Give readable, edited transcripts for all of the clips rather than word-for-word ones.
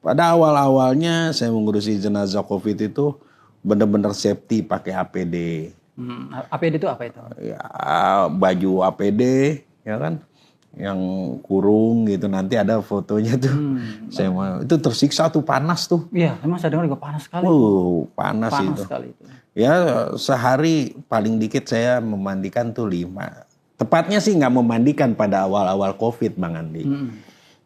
pada awal-awalnya saya mengurusi jenazah COVID itu benar-benar safety pakai APD. APD itu apa itu? Ya, baju APD ya kan, yang kurung gitu, nanti ada fotonya tuh. Itu tersiksa tuh, panas tuh. Iya, emang saya dengar juga panas sekali. Panas itu. Sekali itu. Ya sehari paling dikit saya memandikan tuh 5. Tepatnya sih nggak memandikan pada awal-awal COVID, Bang Andi.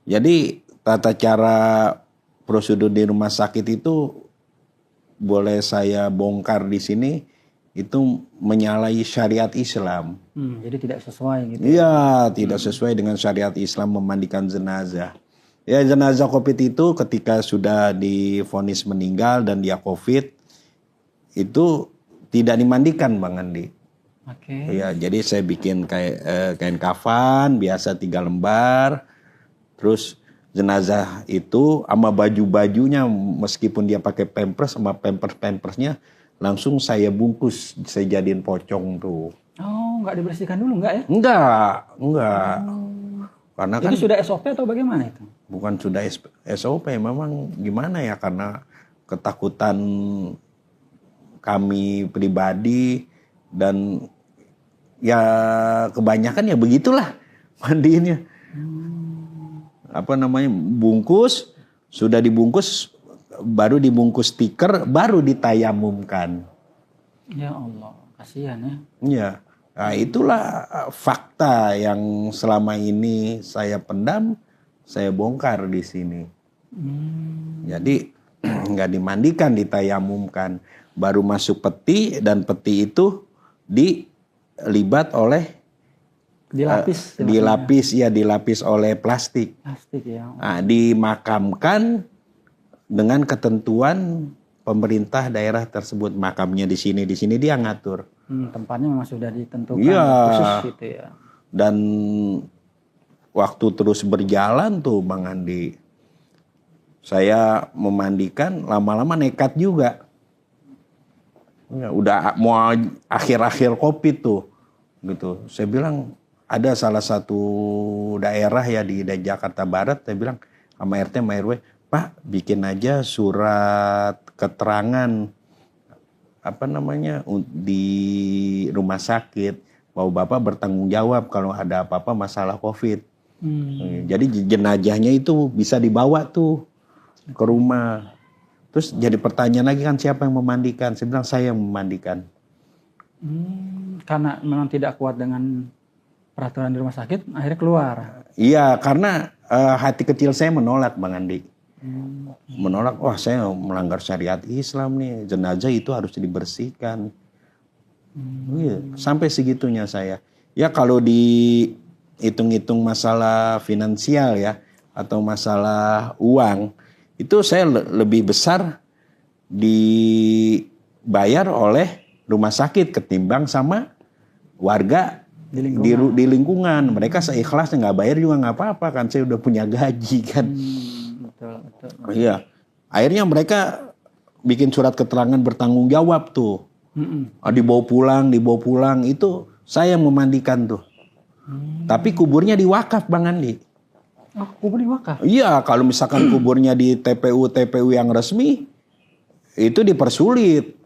Jadi tata cara prosedur di rumah sakit itu boleh saya bongkar di sini, itu menyalahi syariat Islam. Jadi tidak sesuai gitu. Iya, tidak sesuai dengan syariat Islam memandikan jenazah. Ya, jenazah COVID itu ketika sudah divonis meninggal dan dia COVID, itu tidak dimandikan, Bang Andi. Oke. Ya, jadi saya bikin kain kafan biasa 3 lembar. Terus jenazah itu sama baju-bajunya, meskipun dia pakai pampers, sama pampersnya langsung saya bungkus, saya jadiin pocong tuh. Oh, nggak dibersihkan dulu nggak ya? Enggak. Karena itu kan sudah SOP atau bagaimana itu? Bukan sudah SOP, memang gimana ya, karena ketakutan kami pribadi dan ya kebanyakan ya begitulah mandiinnya. Bungkus, sudah dibungkus, baru dibungkus stiker, baru ditayamumkan. Ya Allah, kasihan ya. Iya, nah itulah fakta yang selama ini saya pendam, saya bongkar di sini. Jadi nggak dimandikan, ditayamumkan, baru masuk peti, dan peti itu dilibat oleh dilapis oleh plastik. Ya. Nah, dimakamkan dengan ketentuan pemerintah daerah tersebut. Makamnya di sini dia ngatur. Tempatnya memang sudah ditentukan khusus gitu ya. Dan waktu terus berjalan tuh, Bang Andi, saya memandikan, lama-lama nekat juga. Ya, udah mau akhir-akhir COVID tuh, gitu. Saya bilang, ada salah satu daerah ya di Jakarta Barat, saya bilang sama RT sama RW, Pak, bikin aja surat keterangan di rumah sakit bahwa Bapak bertanggung jawab kalau ada apa-apa masalah COVID. Jadi jenazahnya itu bisa dibawa tuh ke rumah. Terus jadi pertanyaan lagi kan, siapa yang memandikan? Saya bilang saya yang memandikan. Karena memang tidak kuat dengan peraturan di rumah sakit, akhirnya keluar. Iya, karena hati kecil saya menolak, Bang Andi. Menolak, wah saya melanggar syariat Islam nih, jenazah itu harus dibersihkan. Iya, sampai segitunya saya. Ya kalau dihitung-hitung masalah finansial ya, atau masalah uang, itu saya lebih besar dibayar oleh rumah sakit ketimbang sama warga di lingkungan. Mereka seikhlasnya, nggak bayar juga nggak apa-apa kan, saya udah punya gaji kan. Betul. Iya, akhirnya mereka bikin surat keterangan bertanggung jawab tuh. Dibawa pulang itu saya yang memandikan tuh. Tapi kuburnya diwakaf, Bang Andi. Oh, kubur diwakaf? Iya, kalau misalkan kuburnya di TPU yang resmi, itu dipersulit.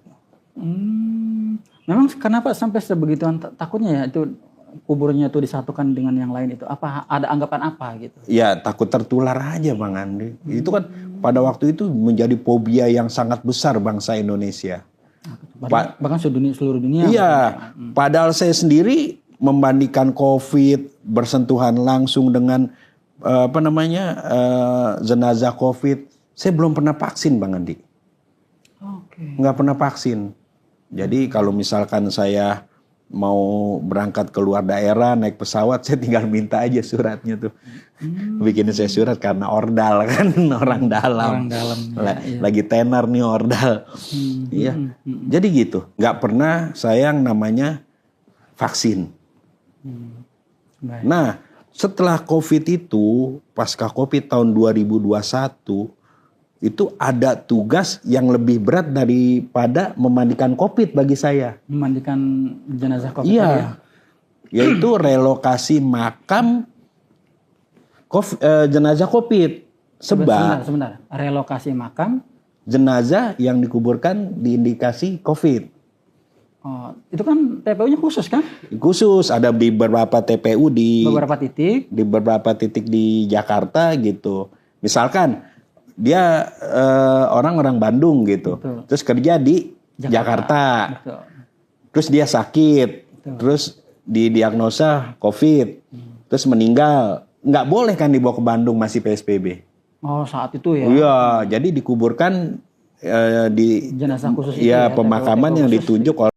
Memang kenapa sampai sebegituan takutnya ya itu kuburnya itu disatukan dengan yang lain itu? Apa ada anggapan apa gitu? Ya takut tertular aja, Bang Andi. Itu kan pada waktu itu menjadi fobia yang sangat besar bangsa Indonesia. Bahkan seluruh dunia. Iya, padahal saya sendiri membandingkan COVID, bersentuhan langsung dengan jenazah COVID, saya belum pernah vaksin, Bang Andi. Nggak pernah vaksin. Jadi kalau misalkan saya mau berangkat keluar daerah naik pesawat, saya tinggal minta aja suratnya tuh. Bikin saya surat karena ordal kan, orang dalam. Lagi tenar nih ordal. Iya. Jadi gitu. Nggak pernah saya yang namanya vaksin. Nah, setelah COVID itu, pasca COVID tahun 2021, itu ada tugas yang lebih berat daripada memandikan COVID bagi saya. Memandikan jenazah COVID? Iya. Yaitu relokasi makam jenazah COVID. Sebab Sebentar. Relokasi makam. jenazah yang dikuburkan diindikasi COVID. Oh, itu kan TPU-nya khusus kan? Khusus ada di beberapa TPU di beberapa titik di Jakarta gitu. Misalkan dia orang Bandung gitu. Betul. Terus kerja di Jakarta. Betul. Terus dia sakit. Betul. Terus didiagnosa COVID. Terus meninggal. Nggak boleh kan dibawa ke Bandung, masih PSBB. Oh, saat itu ya. Iya, jadi dikuburkan di jenazah khusus itu ya ya, pemakaman TPU yang khusus. ditunjuk oleh